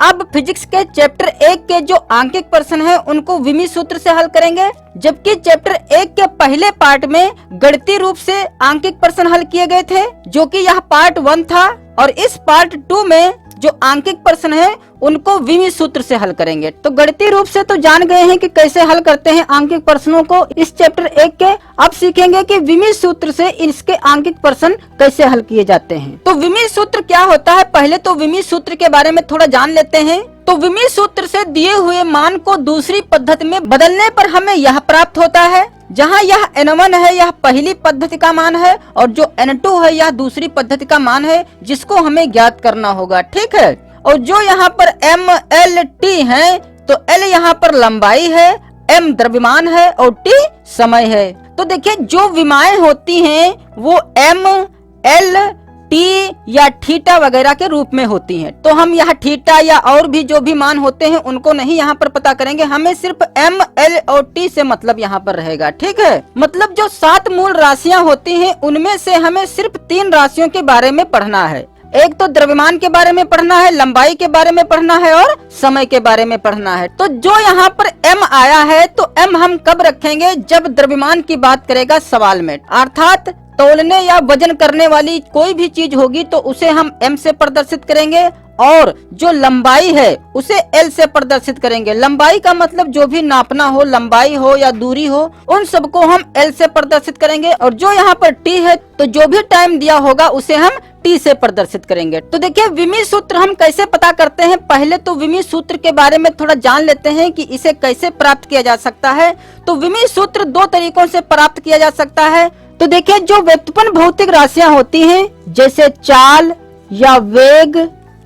अब फिजिक्स के चैप्टर 1 के जो आंकिक प्रश्न है उनको विमी सूत्र से हल करेंगे, जबकि चैप्टर 1 के पहले पार्ट में गणितीय रूप से आंकिक प्रश्न हल किए गए थे, जो कि यह पार्ट 1 था। और इस पार्ट 2 में जो आंकिक प्रश्न है उनको विमी सूत्र से हल करेंगे। तो गणितीय रूप से तो जान गए हैं कि कैसे हल करते हैं आंकिक प्रश्नों को इस चैप्टर 1 के। अब सीखेंगे कि विमी सूत्र से इसके आंकिक प्रश्न कैसे हल किए जाते हैं। तो विमी सूत्र क्या होता है, पहले तो विमी सूत्र के बारे में थोड़ा जान लेते हैं। तो विमी सूत्र से दिए हुए मान को दूसरी पद्धति में बदलने पर हमें यह प्राप्त होता है, जहाँ यह N1 है यह पहली पद्धति का मान है और जो N2 है यह दूसरी पद्धति का मान है, जिसको हमें ज्ञात करना होगा। ठीक है। और जो यहाँ पर MLT है तो L यहाँ पर लंबाई है, M द्रव्यमान है और T समय है। तो देखिए जो विमाएं होती हैं वो M, L, T या थीटा वगैरह के रूप में होती हैं। तो हम यहाँ थीटा या और भी जो भी मान होते हैं उनको नहीं यहाँ पर पता करेंगे, हमें सिर्फ M, L और T से मतलब यहाँ पर रहेगा। ठीक है। मतलब जो 7 मूल राशियाँ होती हैं उनमें से हमें सिर्फ 3 राशियों के बारे में पढ़ना है। एक तो द्रव्यमान के बारे में पढ़ना है, लंबाई के बारे में पढ़ना है और समय के बारे में पढ़ना है। तो जो यहाँ पर M आया है तो M हम कब रखेंगे, जब द्रव्यमान की बात करेगा सवाल में, अर्थात तौलने या वजन करने वाली कोई भी चीज होगी तो उसे हम M से प्रदर्शित करेंगे और जो लंबाई है उसे L से प्रदर्शित करेंगे। लंबाई का मतलब जो भी नापना हो, लंबाई हो या दूरी हो, उन सबको हम L से प्रदर्शित करेंगे। और जो यहाँ पर T है तो जो भी टाइम दिया होगा उसे हम T से प्रदर्शित करेंगे। तो देखिए विमी सूत्र हम कैसे पता करते हैं। पहले तो विमी सूत्र के बारे में थोड़ा जान लेते हैं कि इसे कैसे प्राप्त किया जा सकता है। तो विमी सूत्र 2 तरीकों से प्राप्त किया जा सकता है। तो देखिए जो व्युत्पन्न भौतिक राशियां होती हैं, जैसे चाल या वेग,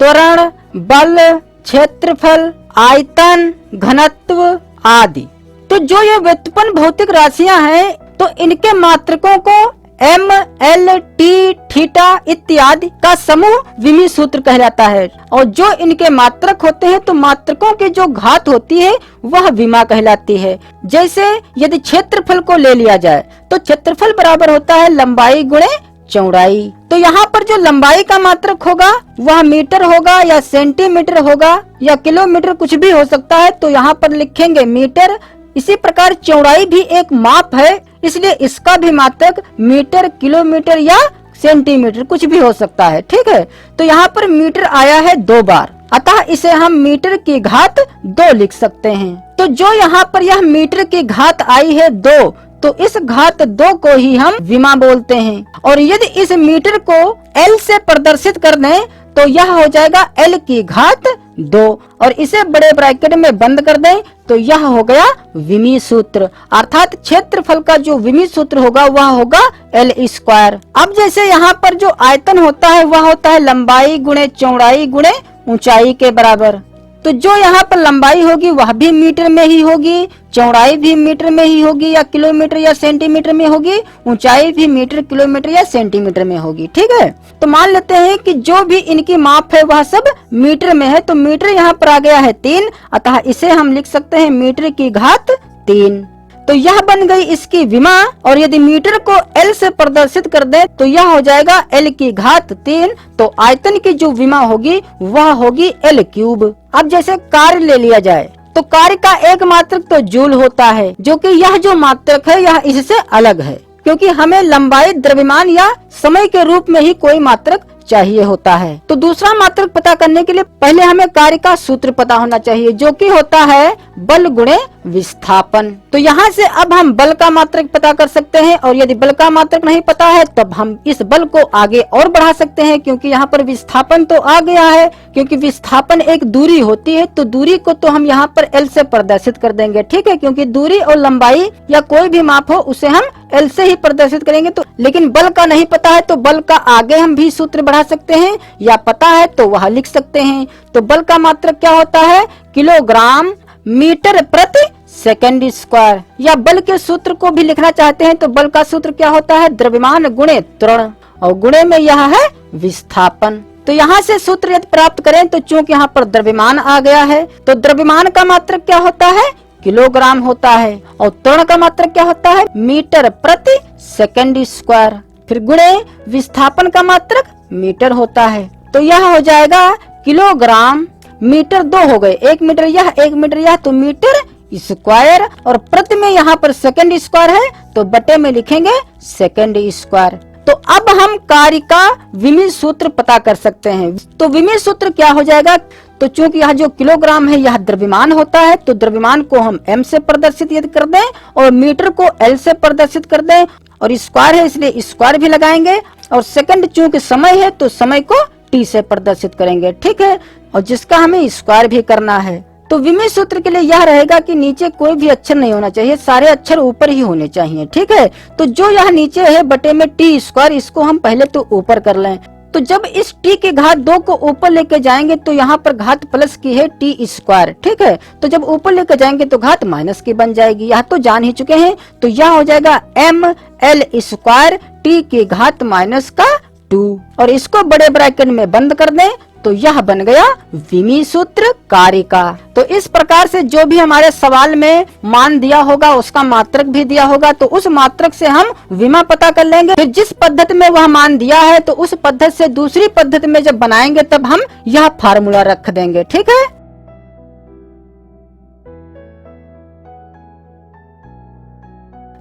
त्वरण, बल, क्षेत्रफल, आयतन, घनत्व आदि, तो जो ये व्युत्पन्न भौतिक राशियां हैं तो इनके मात्रकों को M, L, T, थीटा इत्यादि का समूह विमी सूत्र कहलाता है। और जो इनके मात्रक होते हैं तो मात्रकों की जो घात होती है वह विमा कहलाती है। जैसे यदि क्षेत्रफल को ले लिया जाए तो क्षेत्रफल बराबर होता है लंबाई गुणे चौड़ाई। तो यहाँ पर जो लंबाई का मात्रक होगा वह मीटर होगा या सेंटीमीटर होगा या किलोमीटर, कुछ भी हो सकता है, तो यहाँ पर लिखेंगे मीटर। इसी प्रकार चौड़ाई भी एक माप है, इसलिए इसका भी मात्रक मीटर, किलोमीटर या सेंटीमीटर कुछ भी हो सकता है। ठीक है। तो यहाँ पर मीटर आया है 2 बार, अतः इसे हम मीटर की घात 2 लिख सकते हैं। तो जो यहाँ पर यह मीटर की घात आई है 2, तो इस घात 2 को ही हम विमा बोलते हैं। और यदि इस मीटर को L से प्रदर्शित कर दें तो यह हो जाएगा L की घात 2 और इसे बड़े ब्रैकेट में बंद कर दें तो यह हो गया विमी सूत्र। अर्थात क्षेत्रफल का जो विमी सूत्र होगा वह होगा L²। अब जैसे यहाँ पर जो आयतन होता है वह होता है लंबाई गुणे चौड़ाई गुणे ऊंचाई के बराबर। तो जो यहाँ पर लंबाई होगी वह भी मीटर में ही होगी, चौड़ाई भी मीटर में ही होगी या किलोमीटर या सेंटीमीटर में होगी, ऊंचाई भी मीटर, किलोमीटर या सेंटीमीटर में होगी। ठीक है। तो मान लेते हैं कि जो भी इनकी माप है वह सब मीटर में है। तो मीटर यहाँ पर आ गया है 3, अतः इसे हम लिख सकते हैं मीटर की घात 3। तो यह बन गई इसकी विमा। और यदि मीटर को L से प्रदर्शित कर दे तो यह हो जाएगा L की घात 3। तो आयतन की जो विमा होगी वह होगी L³। अब जैसे कार्य ले लिया जाए तो कार्य का एक मात्रक तो जूल होता है, जो कि यह जो मात्रक है यह इससे अलग है, क्योंकि हमें लंबाई, द्रव्यमान या समय के रूप में ही कोई मात्रक चाहिए होता है। तो दूसरा मात्रक पता करने के लिए पहले हमें कार्य का सूत्र पता होना चाहिए, जो कि होता है बल गुणे विस्थापन। तो यहाँ से अब हम बल का मात्रक पता कर सकते हैं। और यदि बल का मात्रक नहीं पता है तब हम इस बल को आगे और बढ़ा सकते हैं, क्योंकि यहाँ पर विस्थापन तो आ गया है। क्योंकि विस्थापन एक दूरी होती है तो दूरी को तो हम यहाँ पर L से प्रदर्शित कर देंगे। ठीक है। क्योंकि दूरी और लंबाई या कोई भी माप हो उसे हम L से ही प्रदर्शित करेंगे। तो लेकिन बल का नहीं पता है तो बल का आगे हम भी सूत्र बढ़ा सकते हैं, या पता है तो वह लिख सकते हैं। तो बल का मात्रक क्या होता है, किलोग्राम मीटर प्रति सेकंड स्क्वायर। या बल के सूत्र को भी लिखना चाहते हैं तो बल का सूत्र क्या होता है, द्रव्यमान गुणे त्वरण, और गुणे में यह है विस्थापन। तो यहाँ से सूत्र यदि प्राप्त करें तो चूंकि यहाँ पर द्रव्यमान आ गया है तो द्रव्यमान का मात्रक क्या होता है, किलोग्राम होता है। और त्वरण का मात्रक क्या होता है, मीटर प्रति सेकंड स्क्वायर। फिर गुणे विस्थापन का मात्रक मीटर होता है। तो यह हो जाएगा किलोग्राम मीटर 2 हो गए, 1 मीटर यह 1 मीटर यह, तो मीटर स्क्वायर, और प्रति में यहाँ पर सेकंड स्क्वायर है तो बटे में लिखेंगे सेकंड स्क्वायर। तो अब हम कार्य का विमीय सूत्र पता कर सकते हैं। तो विमीय सूत्र क्या हो जाएगा, तो चूंकि यह जो किलोग्राम है यह द्रव्यमान होता है, तो द्रव्यमान को हम m से प्रदर्शित यदि कर दें और मीटर को l से प्रदर्शित कर दें, और स्क्वायर है इसलिए स्क्वायर भी लगाएंगे, और सेकंड चूंकि समय है तो समय को t से प्रदर्शित करेंगे, ठीक है, और जिसका हमें स्क्वायर भी करना है। तो विमीय सूत्र के लिए यह रहेगा कि नीचे कोई भी अक्षर नहीं होना चाहिए, सारे अक्षर ऊपर ही होने चाहिए, ठीक है। तो जो यह नीचे है बटे में टी स्क्वायर, इसको हम पहले तो ऊपर कर लें। तो जब इस t के घात 2 को ऊपर लेके जाएंगे तो यहाँ पर घात प्लस की है टी स्क्वायर, ठीक है। तो जब ऊपर लेके जाएंगे तो घात माइनस की बन जाएगी, यह तो जान ही चुके हैं। तो यह हो जाएगा ml स्क्वायर t के घात माइनस का 2, और इसको बड़े ब्रैकेट में बंद कर दें तो यह बन गया विमीय सूत्र कार्य का। तो इस प्रकार से जो भी हमारे सवाल में मान दिया होगा उसका मात्रक भी दिया होगा, तो उस मात्रक से हम विमा पता कर लेंगे। फिर जिस पद्धति में वह मान दिया है तो उस पद्धति से दूसरी पद्धति में जब बनाएंगे तब हम यह फार्मूला रख देंगे, ठीक है।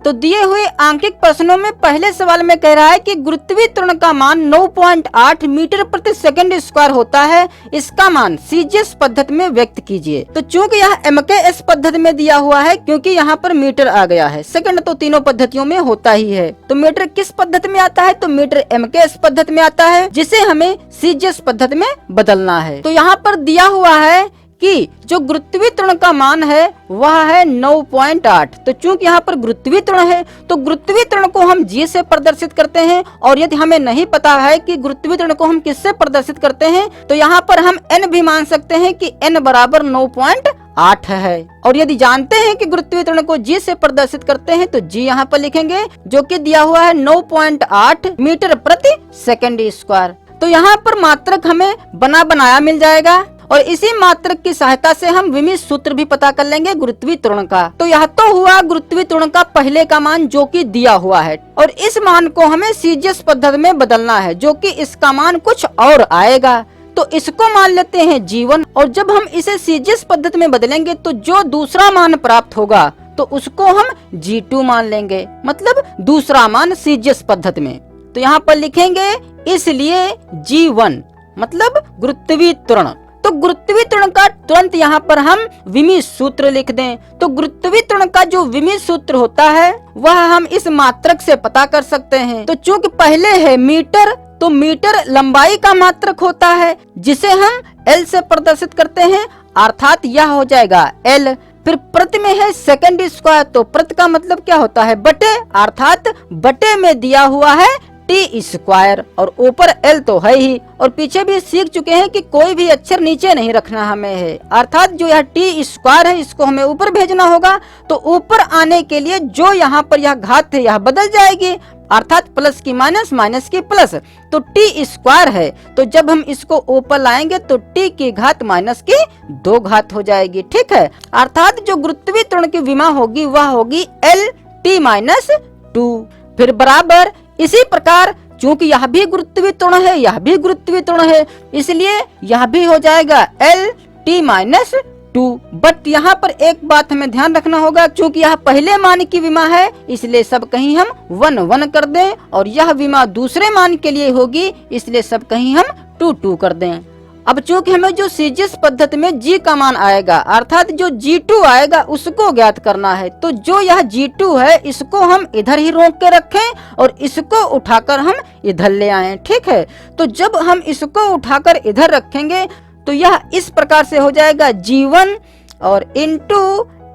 तो दिए हुए आंकिक प्रश्नों में पहले सवाल में कह रहा है कि गुरुत्वीय त्वरण का मान 9.8 मीटर प्रति सेकंड स्क्वायर होता है, इसका मान सीजीएस पद्धति में व्यक्त कीजिए। तो चूंकि यह एमकेएस पद्धति में दिया हुआ है क्योंकि यहाँ पर मीटर आ गया है, सेकंड तो तीनों पद्धतियों में होता ही है। तो मीटर किस पद्धति में आता है, तो मीटर एमकेएस पद्धति में आता है, जिसे हमें सीजीएस पद्धति में बदलना है। तो यहाँ पर दिया हुआ है कि जो गुरुत्वीय त्वरण का मान है वह है 9.8। तो चूंकि यहाँ पर गुरुत्वीय त्वरण है तो गुरुत्वीय त्वरण को हम g से प्रदर्शित करते हैं, और यदि हमें नहीं पता है कि गुरुत्वीय त्वरण को हम किससे प्रदर्शित करते हैं तो यहाँ पर हम n भी मान सकते हैं कि n बराबर 9.8 है। और यदि जानते हैं कि गुरुत्वीय त्वरण को g से प्रदर्शित करते हैं तो g यहाँ पर लिखेंगे, जो कि दिया हुआ है 9.8 मीटर प्रति सेकंड स्क्वायर। तो यहाँ पर मात्रक हमें बना बनाया मिल जाएगा, और इसी मात्रक की सहायता से हम विमीय सूत्र भी पता कर लेंगे गुरुत्वीय त्वरण का। तो यह तो हुआ गुरुत्वीय त्वरण का पहले का मान जो कि दिया हुआ है, और इस मान को हमें सीजीएस पद्धति में बदलना है, जो कि इसका मान कुछ और आएगा। तो इसको मान लेते हैं G1, और जब हम इसे सीजीएस पद्धति में बदलेंगे तो जो दूसरा मान प्राप्त होगा तो उसको हम G2 मान लेंगे, मतलब दूसरा मान सीजीएस पद्धति में। तो यहाँ पर लिखेंगे इसलिए G1 मतलब गुरुत्वीय त्वरण। तो गुरुत्वीय त्वरण का तुरंत यहाँ पर हम विमीय सूत्र लिख दें। तो गुरुत्वीय त्वरण का जो विमीय सूत्र होता है वह हम इस मात्रक से पता कर सकते हैं। तो चूंकि पहले है मीटर, तो मीटर लंबाई का मात्रक होता है जिसे हम L से प्रदर्शित करते हैं, अर्थात यह हो जाएगा L। फिर प्रति में है सेकंड स्क्वायर, तो प्रति का मतलब क्या होता है बटे, अर्थात बटे में दिया हुआ है टी स्क्वायर, और ऊपर L तो है ही। और पीछे भी सीख चुके हैं कि कोई भी अक्षर नीचे नहीं रखना हमें है, अर्थात जो यह टी स्क्वायर है इसको हमें ऊपर भेजना होगा। तो ऊपर आने के लिए जो यहाँ पर यह घात है यह बदल जाएगी, अर्थात प्लस की माइनस, माइनस की प्लस। तो टी स्क्वायर है, तो जब हम इसको ऊपर लाएंगे तो टी की घात माइनस की 2 घात हो जाएगी, ठीक है। अर्थात जो गुरुत्वीय त्वरण की विमा होगी वह होगी L t-2। फिर बराबर इसी प्रकार चूंकि यह भी गुरुत्वीय त्वरण है, यह भी गुरुत्वीय त्वरण है, इसलिए यह भी हो जाएगा L t-2। बट यहाँ पर एक बात हमें ध्यान रखना होगा, चूंकि यह पहले मान की विमा है इसलिए सब कहीं हम 1 1 कर दें, और यह विमा दूसरे मान के लिए होगी इसलिए सब कहीं हम 2 2 कर दें। अब चूंकि हमें जो सीजीएस पद्धति में G का मान आएगा, अर्थात जो G2 आएगा उसको ज्ञात करना है। तो जो यह G2 है इसको हम इधर ही रोक के रखें और इसको उठाकर हम इधर ले आए, ठीक है। तो जब हम इसको उठाकर इधर रखेंगे तो यह इस प्रकार से हो जाएगा G1 और इंटू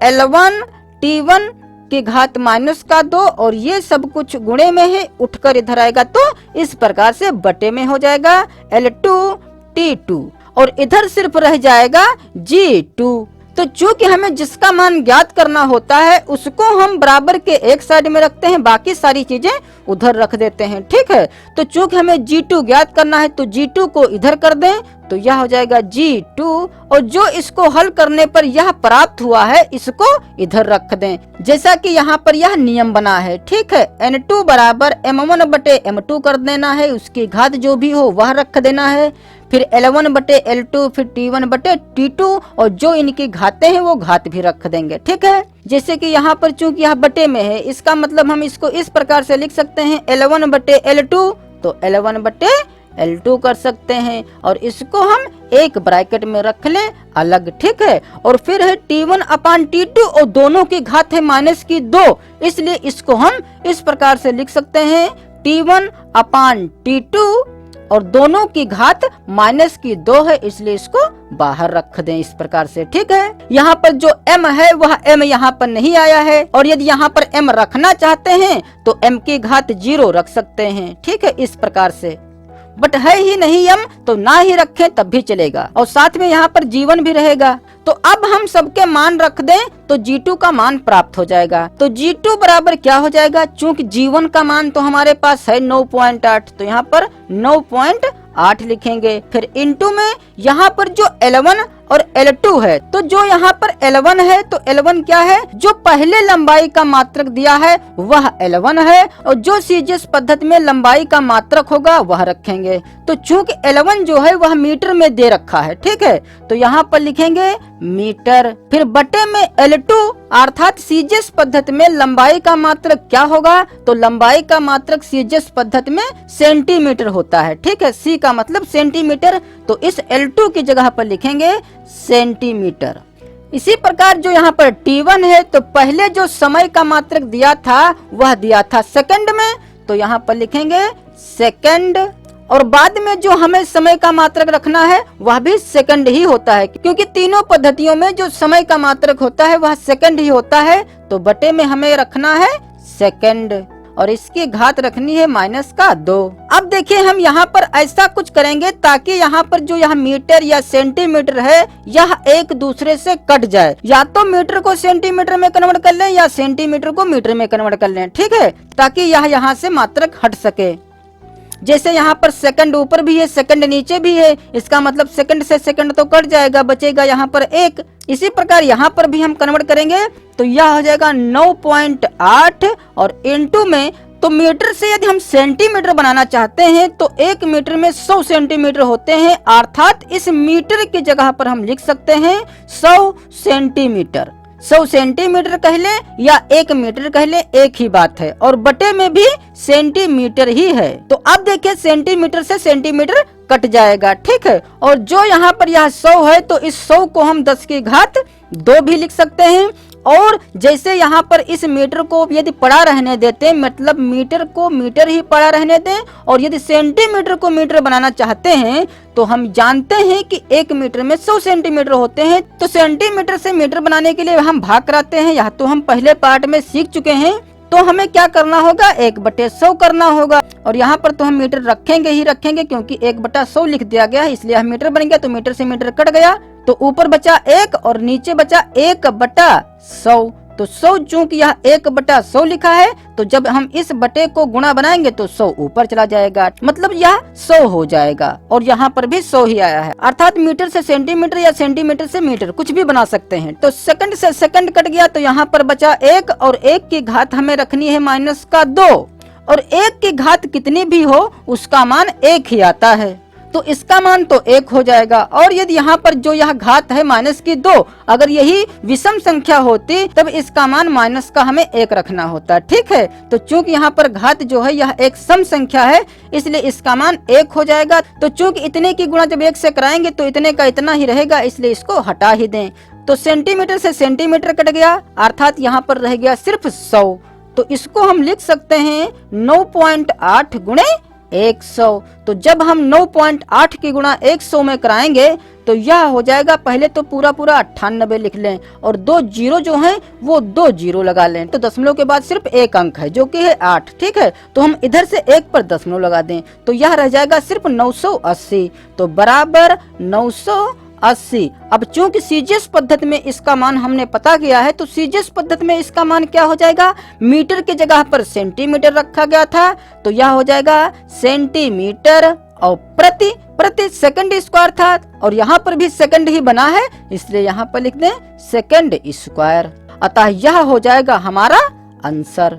L1 T1 की घात माइनस का 2, और ये सब कुछ गुणे में है, उठकर इधर आएगा तो इस प्रकार से बटे में हो जाएगा L2 T2, और इधर सिर्फ रह जाएगा G2। तो चूंकि हमें जिसका मान ज्ञात करना होता है उसको हम बराबर के एक साइड में रखते हैं, बाकी सारी चीजें उधर रख देते हैं, ठीक है। तो चूंकि हमें G2 ज्ञात करना है तो G2 को इधर कर दें तो यह हो जाएगा G2, और जो इसको हल करने पर यह प्राप्त हुआ है इसको इधर रख दें, जैसा कि यहाँ पर यह नियम बना है। ठीक है, N2 बराबर M1 बटे M2 कर देना है, उसकी घात जो भी हो वह रख देना है, फिर L1 बटे L2, फिर T1 बटे T2, और जो इनकी घातें हैं वो घात भी रख देंगे। ठीक है, जैसे कि यहाँ पर चूंकि यह बटे में है, इसका मतलब हम इसको इस प्रकार से लिख सकते हैं L1 बटे L2, तो L1 बटे L2 कर सकते हैं, और इसको हम एक ब्रैकेट में रख लें अलग। ठीक है, और फिर है T1 अपान T2, और दोनों की घात है -2, इसलिए इसको हम इस प्रकार से लिख सकते हैं T1 अपान T2, और दोनों की घात -2 है, इसलिए इसको बाहर रख दें इस प्रकार से। ठीक है, यहाँ पर जो m है वह m यहाँ पर नहीं आया है, और यदि यहाँ पर m रखना चाहते हैं तो m की घात 0 रख सकते हैं। ठीक है, इस प्रकार से, बट है ही नहीं m, तो ना ही रखें तब भी चलेगा, और साथ में यहाँ पर G1 भी रहेगा। तो अब हम सबके मान रख दें तो G2 का मान प्राप्त हो जाएगा। तो G2 बराबर क्या हो जाएगा, चूंकि G1 का मान तो हमारे पास है 9.8, तो यहाँ पर 9.8 लिखेंगे। फिर इनटू में यहाँ पर जो L1 और L2 है, तो जो यहाँ पर L1 है तो L1 क्या है, जो पहले लंबाई का मात्रक दिया है वह L1 है, और जो सीजीएस पद्धति में लंबाई का मात्रक होगा वह रखेंगे। तो चूंकि L1 जो है वह मीटर में दे रखा है। ठीक है, तो यहाँ पर लिखेंगे मीटर, फिर बटे में L2, अर्थात सीजीएस पद्धति में लंबाई का मात्रक क्या होगा, तो लंबाई का मात्रक सीजीएस पद्धति में सेंटीमीटर होता है। ठीक है, C का मतलब सेंटीमीटर, तो इस L2 की जगह पर लिखेंगे सेंटीमीटर। इसी प्रकार जो यहाँ पर T1 है, तो पहले जो समय का मात्रक दिया था वह दिया था सेकंड में, तो यहाँ पर लिखेंगे सेकंड, और बाद में जो हमें समय का मात्रक रखना है वह भी सेकंड ही होता है, क्योंकि तीनों पद्धतियों में जो समय का मात्रक होता है वह सेकंड ही होता है। तो बटे में हमें रखना है सेकंड, और इसकी घात रखनी है -2। अब देखिए हम यहाँ पर ऐसा कुछ करेंगे ताकि यहाँ पर जो यह मीटर या सेंटीमीटर है यह एक दूसरे से कट जाए, या तो मीटर को सेंटीमीटर में कन्वर्ट कर लें या सेंटीमीटर को मीटर में कन्वर्ट कर लें। ठीक है, ताकि यह यहाँ से मात्रक हट सके। जैसे यहाँ पर सेकंड ऊपर भी है, सेकंड नीचे भी है, इसका मतलब सेकंड से सेकंड तो कट जाएगा, बचेगा यहाँ पर 1। इसी प्रकार यहाँ पर भी हम कन्वर्ट करेंगे तो यह हो जाएगा 9.8, और इनटू में, तो मीटर से यदि हम सेंटीमीटर बनाना चाहते हैं तो 1 मीटर में 100 सेंटीमीटर होते हैं, अर्थात इस मीटर की जगह पर हम लिख सकते हैं 100 सेंटीमीटर। 100 सेंटीमीटर कह ले या 1 मीटर कह ले, एक ही बात है, और बटे में भी सेंटीमीटर ही है। तो अब देखिए सेंटीमीटर से सेंटीमीटर कट जाएगा। ठीक है, और जो यहाँ पर यह 100 है तो इस 100 को हम 10 की घात 2 भी लिख सकते हैं, और जैसे यहाँ पर इस मीटर को यदि पड़ा रहने देते हैं, मतलब मीटर को मीटर ही पड़ा रहने दें, और यदि सेंटीमीटर को मीटर बनाना चाहते हैं तो हम जानते हैं कि 1 मीटर में 100 सेंटीमीटर होते हैं, तो सेंटीमीटर से मीटर बनाने के लिए हम भाग कराते हैं, यह तो हम पहले पार्ट में सीख चुके हैं। तो हमें क्या करना होगा, 1/100 करना होगा, और यहाँ पर तो हम मीटर रखेंगे ही रखेंगे, क्योंकि 1/100 लिख दिया गया है, इसलिए हम मीटर बन गया, तो मीटर से मीटर कट गया, तो ऊपर बचा 1 और नीचे बचा 1/100। तो 100 चूंकि यह 1/100 लिखा है, तो जब हम इस बटे को गुणा बनाएंगे तो 100 ऊपर चला जाएगा, मतलब यह 100 हो जाएगा, और यहाँ पर भी 100 ही आया है, अर्थात मीटर से सेंटीमीटर या सेंटीमीटर से मीटर कुछ भी बना सकते हैं। तो सेकंड से सेकंड कट गया, तो यहाँ पर बचा 1, और 1 की घात हमें रखनी है -2, और 1 की घात कितनी भी हो उसका मान 1 ही आता है, तो इसका मान तो 1 हो जाएगा। और यदि यहाँ पर जो यह घात है -2, अगर यही विषम संख्या होती तब इसका मान माइनस का हमें 1 रखना होता। ठीक है, तो चूंकि यहाँ पर घात जो है यह एक सम संख्या है, इसलिए इसका मान 1 हो जाएगा। तो चूंकि इतने की गुणा जब 1 से कराएंगे तो इतने का इतना ही रहेगा, इसलिए इसको हटा ही दें। तो सेंटीमीटर से सेंटीमीटर कट गया, अर्थात यहाँ पर रह गया सिर्फ 100, तो इसको हम लिख सकते हैं 9.8 गुणे 100। तो जब हम 9.8 की गुणा 100 में कराएंगे तो यह हो जाएगा, पहले तो पूरा 98 लिख लें, और 2 जीरो जो हैं वो 2 जीरो लगा लें, तो दशमलव के बाद सिर्फ एक अंक है जो कि है 8। ठीक है, तो हम इधर से 1 पर दशमलव लगा दें, तो यह रह जाएगा सिर्फ 980, तो बराबर 980। अब चूंकि सीजीएस पद्धति में इसका मान हमने पता किया है, तो सीजीएस पद्धति में इसका मान क्या हो जाएगा, मीटर की जगह पर सेंटीमीटर रखा गया था, तो यह हो जाएगा सेंटीमीटर, और प्रति प्रति सेकंड स्क्वायर था, और यहाँ पर भी सेकंड ही बना है, इसलिए यहाँ पर लिख दें सेकंड स्क्वायर। अतः यह हो जाएगा हमारा आंसर।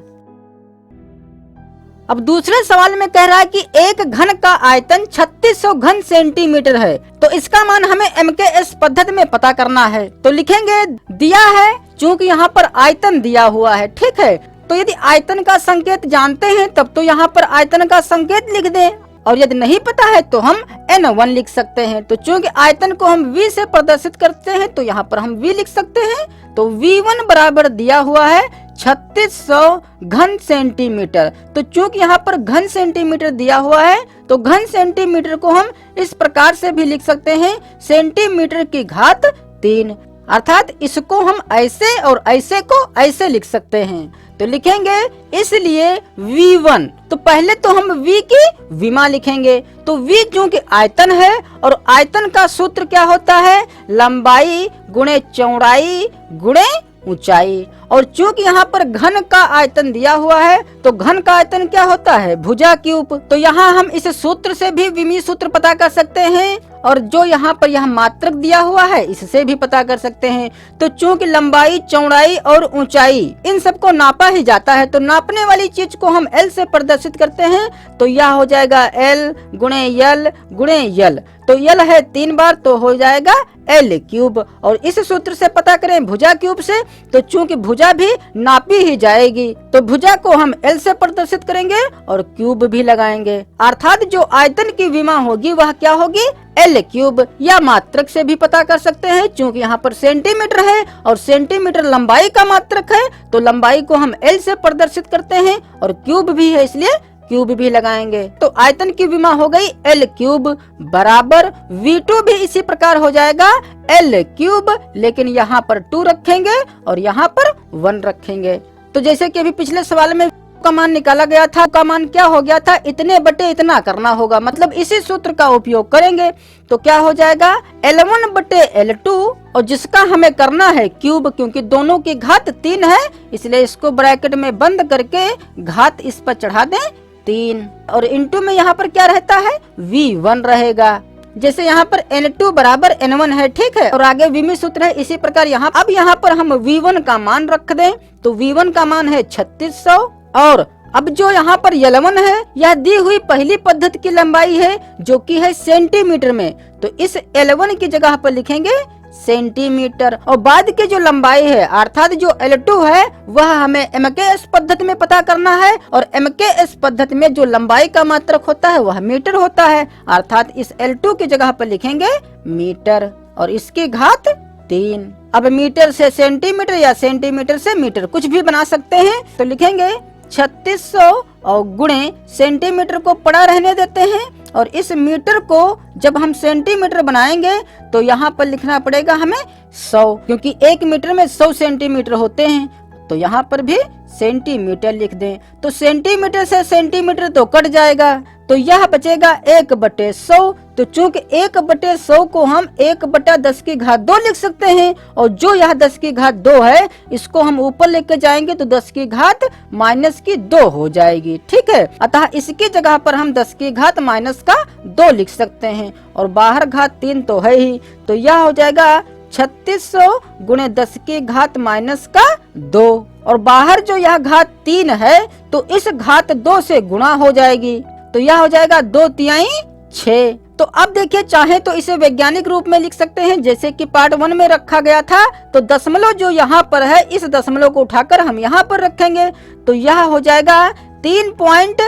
अब दूसरे सवाल में कह रहा है कि एक घन का आयतन 3600 घन सेंटीमीटर है, तो इसका मान हमें MKS पद्धति में पता करना है। तो लिखेंगे दिया है, चूंकि यहाँ पर आयतन दिया हुआ है, ठीक है, तो यदि आयतन का संकेत जानते हैं तब तो यहाँ पर आयतन का संकेत लिख दें, और यदि नहीं पता है तो हम N1 लिख सकते हैं। तो चूंकि आयतन को हम V से प्रदर्शित करते हैं तो यहाँ पर हम V लिख सकते हैं। तो V1 बराबर दिया हुआ है 3600 घन सेंटीमीटर। तो चूंकि यहाँ पर घन सेंटीमीटर दिया हुआ है तो घन सेंटीमीटर को हम इस प्रकार से भी लिख सकते हैं, सेंटीमीटर की घात 3, अर्थात इसको हम ऐसे और ऐसे को ऐसे लिख सकते हैं। तो लिखेंगे इसलिए V1, तो पहले तो हम V की विमा लिखेंगे। तो V जो कि आयतन है, और आयतन का सूत्र क्या होता है, लंबाई गुणे चौड़ाई गुणे ऊंचाई। और चूंकि यहाँ पर घन का आयतन दिया हुआ है तो घन का आयतन क्या होता है, भुजा क्यूब। तो यहाँ हम इस सूत्र से भी विमीय सूत्र पता कर सकते हैं, और जो यहाँ पर यह मात्रक दिया हुआ है इससे भी पता कर सकते हैं। तो चूंकि लंबाई चौड़ाई और ऊंचाई इन सबको नापा ही जाता है, तो नापने वाली चीज को हम L से प्रदर्शित करते हैं। तो यह हो जाएगा L गुणे L गुणे L। तो L है 3 बार तो हो जाएगा L क्यूब। और इस सूत्र से पता करें भुजा क्यूब से, तो चूंकि भुजा भी नापी ही जाएगी तो भुजा को हम L से प्रदर्शित करेंगे और क्यूब भी लगाएंगे, अर्थात जो आयतन की विमा होगी वह क्या होगी, L क्यूब। या मात्रक से भी पता कर सकते हैं, चूंकि यहाँ पर सेंटीमीटर है और सेंटीमीटर लंबाई का मात्रक है तो लंबाई को हम L से प्रदर्शित करते हैं, और क्यूब भी है इसलिए क्यूब भी लगाएंगे। तो आयतन की विमा हो गई L क्यूब बराबर V2 भी इसी प्रकार हो जाएगा L क्यूब, लेकिन यहाँ पर 2 रखेंगे और यहाँ पर 1 रखेंगे। तो जैसे कि अभी पिछले सवाल में का मान निकाला गया था, का मान क्या हो गया था, इतने बटे इतना करना होगा, मतलब इसी सूत्र का उपयोग करेंगे। तो क्या हो जाएगा L1 बटे L2, और जिसका हमें करना है क्यूब, क्योंकि दोनों की घात 3 है इसलिए इसको ब्रैकेट में बंद करके घात इस पर चढ़ा दें 3, और इनटू में यहाँ पर क्या रहता है, V1 रहेगा। जैसे यहाँ पर N2 बराबर N1 है, ठीक है, और आगे विमीय सूत्र है, इसी प्रकार यहाँ अब यहाँ पर हम V1 का मान रख दें। तो V1 का मान है 3600, और अब जो यहाँ पर L1 है यह दी हुई पहली पद्धति की लंबाई है जो कि है सेंटीमीटर में, तो इस L1 की जगह पर लिखेंगे सेंटीमीटर। और बाद की जो लंबाई है अर्थात जो L2 है वह हमें MKS पद्धति में पता करना है, और MKS पद्धति में जो लंबाई का मात्रक होता है वह मीटर होता है, अर्थात इस L2 की जगह पर लिखेंगे मीटर और इसकी घात 3। अब मीटर से सेंटीमीटर या सेंटीमीटर से मीटर कुछ भी बना सकते हैं, तो लिखेंगे 3600 और गुणे सेंटीमीटर को पड़ा रहने देते हैं, और इस मीटर को जब हम सेंटीमीटर बनाएंगे तो यहाँ पर लिखना पड़ेगा हमें 100, क्योंकि 1 मीटर में 100 सेंटीमीटर होते हैं। तो यहाँ पर भी सेंटीमीटर लिख दें। तो सेंटीमीटर से सेंटीमीटर तो कट जाएगा, तो यह बचेगा 1/100। तो चूंकि 1/100 को हम 1/10 की घात 2 लिख सकते हैं, और जो यह 10 की घात 2 है इसको हम ऊपर लेके जाएंगे तो 10 की घात -2 हो जाएगी, ठीक है। अतः इसकी जगह पर हम 10 की घात -2 लिख सकते हैं, और बाहर घात 3 तो है ही, तो यह हो जाएगा 3600 गुणे 10 की घात -2, और बाहर जो यह घात 3 है तो इस घात 2 से गुणा हो जाएगी, तो यह हो जाएगा 2×3 6। तो अब देखिए, चाहे तो इसे वैज्ञानिक रूप में लिख सकते हैं जैसे कि पार्ट 1 में रखा गया था। तो दशमलव जो यहाँ पर है इस दशमलव को उठाकर हम यहाँ पर रखेंगे, तो यह हो जाएगा 3 पॉइंट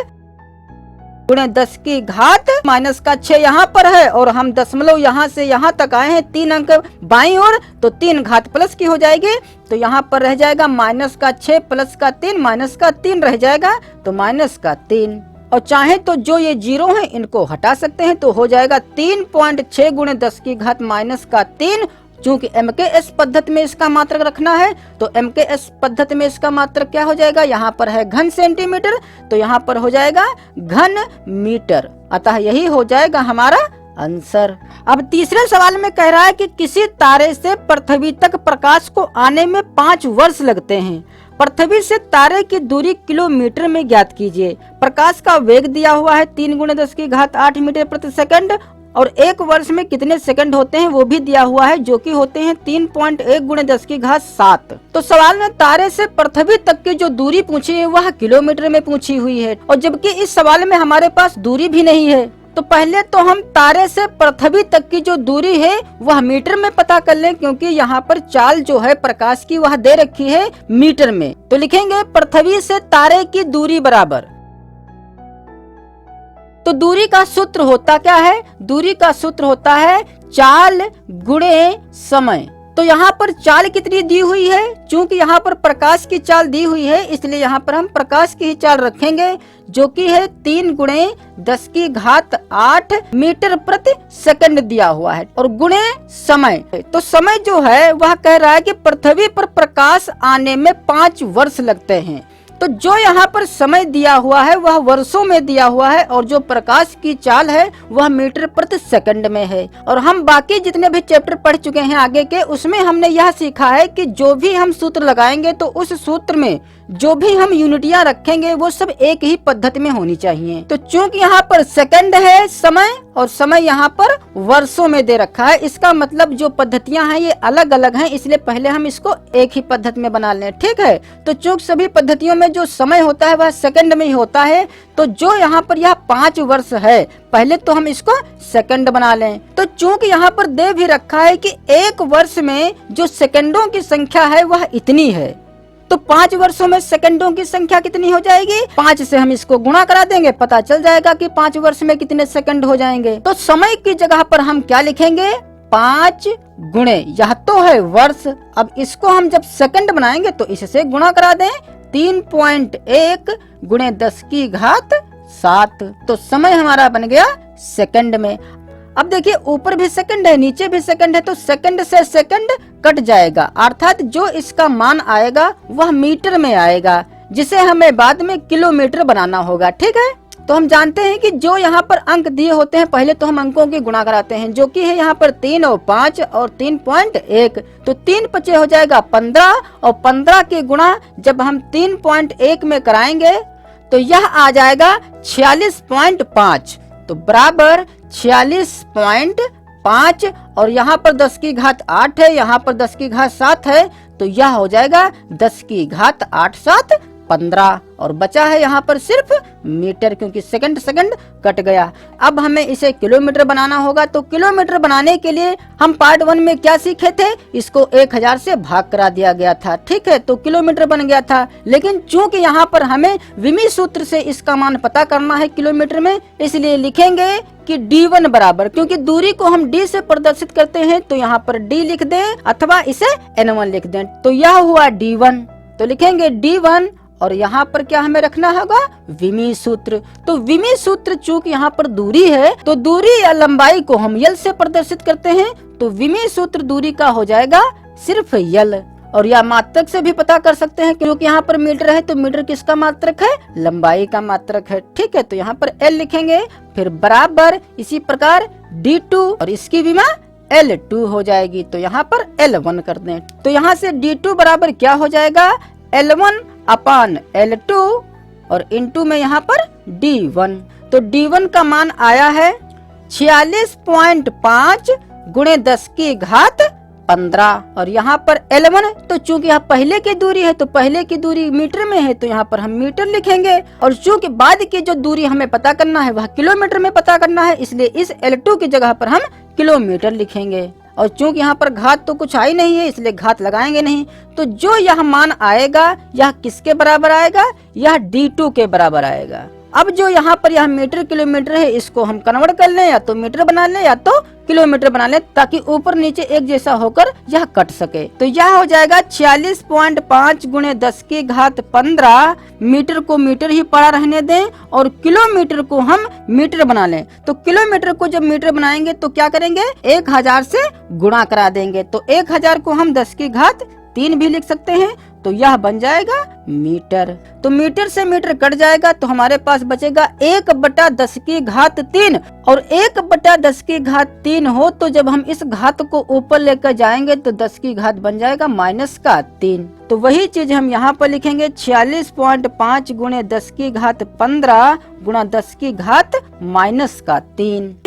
गुणे 10 की घात -6 यहाँ पर है, और हम दशमलव यहाँ से यहाँ तक आए हैं 3 अंक बाईं ओर, तो 3 घात प्लस की हो जाएगी। तो यहाँ पर रह जाएगा -6 प्लस का 3 माइनस का 3 रह जाएगा, तो -3। और चाहे तो जो ये 0 है इनको हटा सकते हैं, तो हो जाएगा 3.6 गुणे 10 की घात -3। चूंकि MKS पद्धति में इसका मात्रक रखना है तो MKS पद्धति में इसका मात्रक क्या हो जाएगा, यहाँ पर है घन सेंटीमीटर, तो यहाँ पर हो जाएगा घन मीटर। अतः यही हो जाएगा हमारा आंसर। अब तीसरे सवाल में कह रहा है कि किसी तारे से पृथ्वी तक प्रकाश को आने में 5 वर्ष लगते हैं। पृथ्वी से तारे की दूरी किलोमीटर में ज्ञात कीजिए। प्रकाश का वेग दिया हुआ है 3 × 10⁸ मीटर प्रति सेकंड और 1 वर्ष में कितने सेकंड होते हैं वो भी दिया हुआ है, जो कि होते हैं 3.1 × 10⁷। तो सवाल में तारे से पृथ्वी तक की जो दूरी पूछी है वह किलोमीटर में पूछी हुई है, और जबकि इस सवाल में हमारे पास दूरी भी नहीं है। तो पहले तो हम तारे से पृथ्वी तक की जो दूरी है वह मीटर में पता कर लें, क्योंकि यहाँ पर चाल जो है प्रकाश की वह दे रखी है मीटर में। तो लिखेंगे पृथ्वी से तारे की दूरी बराबर, तो दूरी का सूत्र होता क्या है? दूरी का सूत्र होता है चाल गुणे समय। तो यहाँ पर चाल कितनी दी हुई है? चूंकि यहाँ पर प्रकाश की चाल दी हुई है, इसलिए यहाँ पर हम प्रकाश की ही चाल रखेंगे, जो कि है 3 × 10⁸ मीटर प्रति सेकंड दिया हुआ है, और गुणे समय। तो समय जो है वह कह रहा है कि पृथ्वी पर प्रकाश आने में 5 वर्ष लगते हैं। तो जो यहाँ पर समय दिया हुआ है वह वर्षों में दिया हुआ है, और जो प्रकाश की चाल है वह मीटर प्रति सेकंड में है। और हम बाकी जितने भी चैप्टर पढ़ चुके हैं आगे के, उसमें हमने यह सीखा है कि जो भी हम सूत्र लगाएंगे तो उस सूत्र में जो भी हम यूनिटियां रखेंगे वो सब एक ही पद्धति में होनी चाहिए। तो चूंकि यहाँ पर सेकंड है समय, और समय यहाँ पर वर्षों में दे रखा है, इसका मतलब जो पद्धतियां हैं ये अलग अलग हैं, इसलिए पहले हम इसको एक ही पद्धति में बना लें। ठीक है, तो चूंकि सभी पद्धतियों में जो समय होता है वह सेकंड में ही होता है, तो जो यहाँ पर यह 5 वर्ष है, पहले तो हम इसको सेकंड बना लें। तो चूंकि यहाँ पर दे भी रखा है कि 1 वर्ष में जो सेकंडों की संख्या है वह इतनी है, तो 5 वर्षों में सेकंडों की संख्या कितनी हो जाएगी? 5 से हम इसको गुणा करा देंगे, पता चल जाएगा कि 5 वर्ष में कितने सेकंड हो जाएंगे। तो समय की जगह पर हम क्या लिखेंगे? 5 गुणे, यह तो है वर्ष, अब इसको हम जब सेकंड बनाएंगे तो इससे गुणा करा दें, 3.1 × 10⁻7। तो समय हमारा बन गया सेकंड में। अब देखिए ऊपर भी सेकंड है नीचे भी सेकंड है, तो सेकंड से सेकंड कट जाएगा, अर्थात जो इसका मान आएगा वह मीटर में आएगा, जिसे हमें बाद में किलोमीटर बनाना होगा। ठीक है, तो हम जानते हैं कि जो यहाँ पर अंक दिए होते हैं पहले तो हम अंकों की गुणा कराते हैं, जो कि है यहाँ पर 3 और 5 और 3.1। तो 3 × 5 हो जाएगा 15, और 15 के गुणा जब हम 3.1 में कराएंगे तो यह आ जाएगा 46.5। तो बराबर 46.5, और यहाँ पर 10⁸8 है, यहाँ पर 10⁸7 है, तो यह हो जाएगा 10⁸8 15, और बचा है यहाँ पर सिर्फ मीटर, क्योंकि सेकंड कट गया। अब हमें इसे किलोमीटर बनाना होगा। तो किलोमीटर बनाने के लिए हम पार्ट 1 में क्या सीखे थे? इसको 1000 से भाग करा दिया गया था। ठीक है, तो किलोमीटर बन गया था, लेकिन चूंकि यहाँ पर हमें विमी सूत्र से इसका मान पता करना है किलोमीटर में, इसलिए लिखेंगे कि D1 बराबर, क्योंकि दूरी को हम D से प्रदर्शित करते हैं तो यहाँ पर D लिख दें अथवा इसे N1 लिख दें। तो यह हुआ D1, तो लिखेंगे D1, और यहाँ पर क्या हमें रखना होगा? विमी सूत्र। तो विमी सूत्र चूंकि यहाँ पर दूरी है, तो दूरी या लंबाई को हम यल से प्रदर्शित करते हैं, तो विमी सूत्र दूरी का हो जाएगा सिर्फ यल। और या मात्रक से भी पता कर सकते हैं, क्योंकि यहाँ पर मीटर है तो मीटर किसका मात्रक है? लंबाई का मात्रक है। ठीक है, तो यहाँ पर L लिखेंगे, फिर बराबर इसी प्रकार D2, और इसकी विमा L2 हो जाएगी, तो यहाँ पर L1 कर दें। तो यहाँ से D2 बराबर क्या हो जाएगा? L1/L2, और इंटू में यहाँ पर D1। तो D1 का मान आया है 46.5 × 10⁻15, और यहाँ पर L1, तो चूंकि यहाँ पहले की दूरी है तो पहले की दूरी मीटर में है, तो यहाँ पर हम मीटर लिखेंगे, और चूंकि बाद की जो दूरी हमें पता करना है वह किलोमीटर में पता करना है, इसलिए इस L2 की जगह पर हम किलोमीटर लिखेंगे। और चूंकि यहाँ पर घात तो कुछ आई नहीं है, इसलिए घात लगाएंगे नहीं। तो जो यह मान आएगा यह किसके बराबर आएगा? यह D2 के बराबर आएगा। अब जो यहाँ पर यह मीटर किलोमीटर है, इसको हम कन्वर्ट कर लें, या तो मीटर बना लें या तो किलोमीटर बना लें, ताकि ऊपर नीचे एक जैसा होकर यह कट सके। तो यह हो जाएगा 46.5 × 10⁻15। मीटर को मीटर ही पड़ा रहने दें, और किलोमीटर को हम मीटर बना लें। तो किलोमीटर को जब मीटर बनाएंगे तो क्या करेंगे? 1000 से गुणा करा देंगे। तो 1000 को हम 10⁻3 भी लिख सकते हैं, तो यह बन जाएगा मीटर। तो मीटर से मीटर कट जाएगा तो हमारे पास बचेगा 1/10⁻³ और 1/10⁻³ हो तो जब हम इस घात को ऊपर लेकर जाएंगे तो 10 की घात बन जाएगा -3। तो वही चीज हम यहाँ पर लिखेंगे 46.5 × 10⁻15 × 10⁻³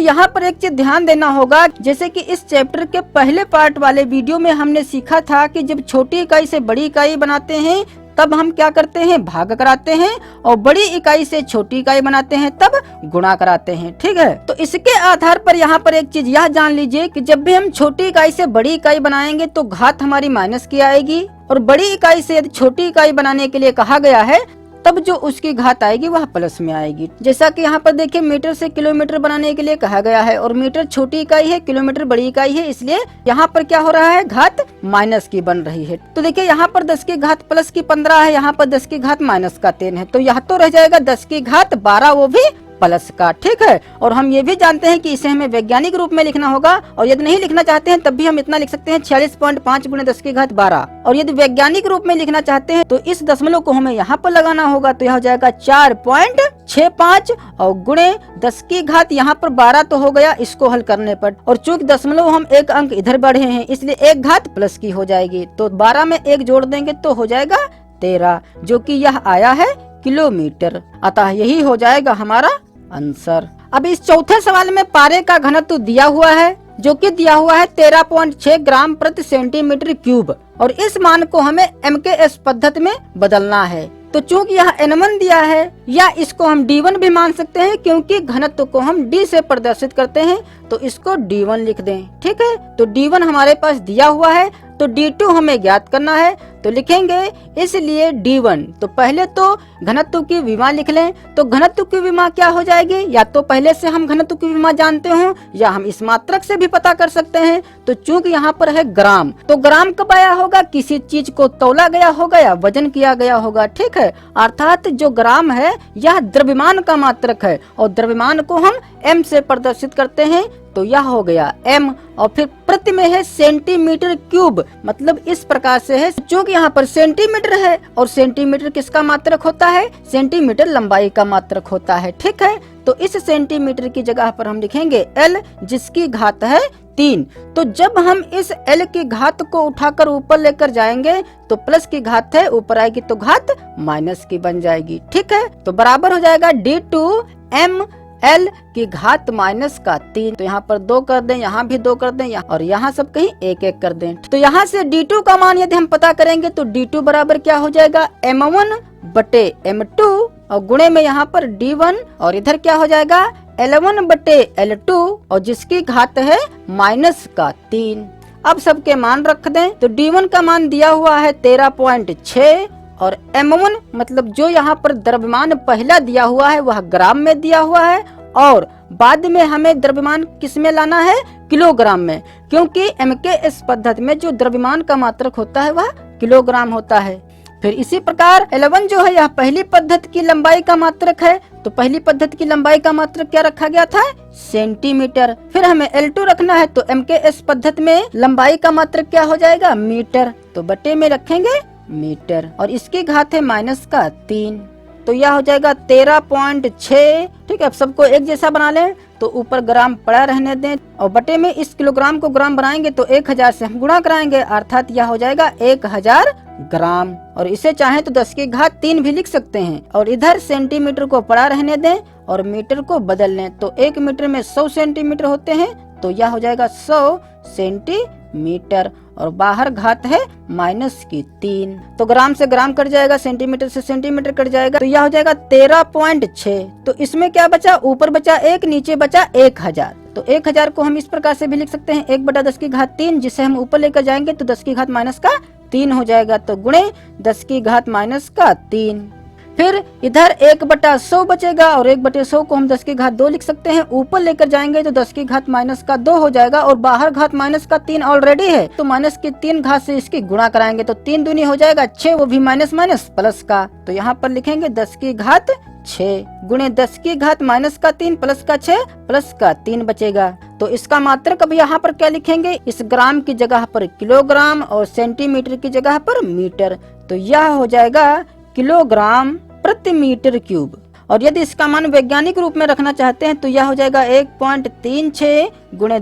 यहाँ पर एक चीज ध्यान देना होगा, जैसे कि इस चैप्टर के पहले पार्ट वाले वीडियो में हमने सीखा था कि जब छोटी इकाई से बड़ी इकाई बनाते हैं तब हम क्या करते हैं, भाग कराते हैं, और बड़ी इकाई से छोटी इकाई बनाते हैं तब गुणा कराते हैं। ठीक है, तो इसके आधार पर यहाँ पर एक चीज यह जान लीजिए कि जब भी हम छोटी इकाई से बड़ी इकाई बनाएंगे तो घात हमारी माइनस की आएगी, और बड़ी इकाई से यदि छोटी इकाई बनाने के लिए कहा गया है तब जो उसकी घात आएगी वह प्लस में आएगी। जैसा कि यहाँ पर देखिए मीटर से किलोमीटर बनाने के लिए कहा गया है, और मीटर छोटी इकाई है, किलोमीटर बड़ी इकाई है, इसलिए यहाँ पर क्या हो रहा है, घात माइनस की बन रही है। तो देखिए यहाँ पर 10 की घात +15 है, यहाँ पर 10 की घात -3 है, तो यह तो रह जाएगा 10 की घात 12, वो भी प्लस का। ठीक है, और हम ये भी जानते हैं कि इसे हमें वैज्ञानिक रूप में लिखना होगा, और यदि नहीं लिखना चाहते हैं तब भी हम इतना लिख सकते हैं 46.5 × 10⁻12। और यदि वैज्ञानिक रूप में लिखना चाहते हैं तो इस दशमलव को हमें यहाँ पर लगाना होगा, तो यह हो जाएगा 4.65 और गुणे 10 की घात यहाँ पर 12 तो हो गया इसको हल करने पर, और चूंकि दशमलव हम एक अंक इधर बढ़े हैं इसलिए एक घात प्लस की हो जाएगी, तो 12 में 1 जोड़ देंगे तो हो जाएगा 13, जो कि यह आया है किलोमीटर। अतः यही हो जाएगा हमारा आंसर। अब इस चौथे सवाल में पारे का घनत्व दिया हुआ है, जो कि दिया हुआ है 13.6 ग्राम प्रति सेंटीमीटर क्यूब, और इस मान को हमें MKS पद्धति में बदलना है। तो चूंकि यह N1 दिया है, या इसको हम D1 भी मान सकते हैं क्योंकि घनत्व को हम D से प्रदर्शित करते हैं, तो इसको D1 लिख दें। ठीक है, तो D1 हमारे पास दिया हुआ है, तो D2 हमें ज्ञात करना है, तो लिखेंगे इसलिए D1। तो पहले तो घनत्व की विमा लिख लें, तो घनत्व की विमा क्या हो जाएगी, या तो पहले से हम घनत्व की विमा जानते हो या हम इस मात्रक से भी पता कर सकते हैं। तो चूंकि यहाँ पर है ग्राम, तो ग्राम कब आया होगा, किसी चीज को तौला गया होगा या वजन किया गया होगा। ठीक है, अर्थात जो ग्राम है यह द्रव्यमान का मात्रक है, और द्रव्यमान को हम M से प्रदर्शित करते हैं, तो यह हो गया M। और फिर प्रति में है सेंटीमीटर क्यूब, मतलब इस प्रकार से है, चूंकि यहाँ पर सेंटीमीटर है और सेंटीमीटर किसका मात्रक होता है, सेंटीमीटर लंबाई का मात्रक होता है। ठीक है, तो इस सेंटीमीटर की जगह पर हम लिखेंगे L, जिसकी घात है 3। तो जब हम इस L की घात को उठाकर ऊपर लेकर जाएंगे तो प्लस की घात है, ऊपर आएगी तो घात माइनस की बन जाएगी। ठीक है, तो बराबर हो जाएगा D2 M L की घात -3। तो यहाँ पर 2 कर दें, यहाँ भी 2 कर दें, और यहाँ सब कहीं 1-1 कर दें। तो यहाँ से D2 का मान यदि हम पता करेंगे तो D2 बराबर क्या हो जाएगा, M1/M2, और गुणे में यहाँ पर D1, और इधर क्या हो जाएगा L1/L2, और जिसकी घात है -3। अब सबके मान रख दें, तो D1 का मान दिया हुआ है 13.6, और M1 मतलब जो यहाँ पर द्रव्यमान पहला दिया हुआ है वह ग्राम में दिया हुआ है, और बाद में हमें द्रव्यमान किस में लाना है, किलोग्राम में, क्योंकि MKS पद्धति में जो द्रव्यमान का मात्रक होता है वह किलोग्राम होता है। फिर इसी प्रकार L1 जो है यह पहली पद्धति की लंबाई का मात्रक है, तो पहली पद्धति की लंबाई का मात्रक क्या रखा गया था, सेंटीमीटर। फिर हमें L2 रखना है, तो MKS पद्धति में लंबाई का मात्रक क्या हो जाएगा, मीटर, तो बटे में रखेंगे मीटर, और इसकी घात है -3, तो यह हो जाएगा 13.6। ठीक है, अब सबको एक जैसा बना लें, तो ऊपर ग्राम पड़ा रहने दें, और बटे में इस किलोग्राम को ग्राम बनाएंगे तो 1000 से हम गुणा कराएंगे, अर्थात यह हो जाएगा 1000 ग्राम। और इसे चाहे तो 10 की घात 3 भी लिख सकते हैं, और इधर सेंटीमीटर को पड़ा रहने दें और मीटर को बदल लें, तो 1 मीटर में 100 सेंटीमीटर होते हैं, तो यह हो जाएगा 100 सेंटीमीटर, और बाहर घात है -3। तो ग्राम से ग्राम कट जाएगा, सेंटीमीटर से सेंटीमीटर कट जाएगा, तो यह हो जाएगा 13.6। तो इसमें क्या बचा, ऊपर बचा 1, नीचे बचा 1000। तो 1000 को हम इस प्रकार से भी लिख सकते हैं 1/10 की घात 3, जिसे हम ऊपर लेकर जाएंगे तो 10 की घात -3 हो जाएगा, तो गुणे 10 की घात -3। फिर इधर 1/100 बचेगा, और 1/100 को हम 10 की घात 2 लिख सकते हैं, ऊपर लेकर जाएंगे तो 10 की घात -2 हो जाएगा, और बाहर घात -3 ऑलरेडी है, तो -3 घात से इसकी गुणा कराएंगे तो 3 दूनी हो जाएगा 6, वो भी माइनस प्लस का, तो यहाँ पर लिखेंगे 10 की घात 6 गुणे 10 की घात -3 प्लस का 6 प्लस का 3 बचेगा। तो इसका मात्रक अब यहाँ पर क्या लिखेंगे, इस ग्राम की जगह पर किलोग्राम और सेंटीमीटर की जगह पर मीटर, तो यह हो जाएगा किलोग्राम प्रति मीटर क्यूब। और यदि इसका मान वैज्ञानिक रूप में रखना चाहते हैं तो यह हो जाएगा 1.36 ×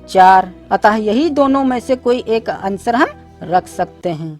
10⁴ अतः यही दोनों में से कोई एक आंसर हम रख सकते हैं।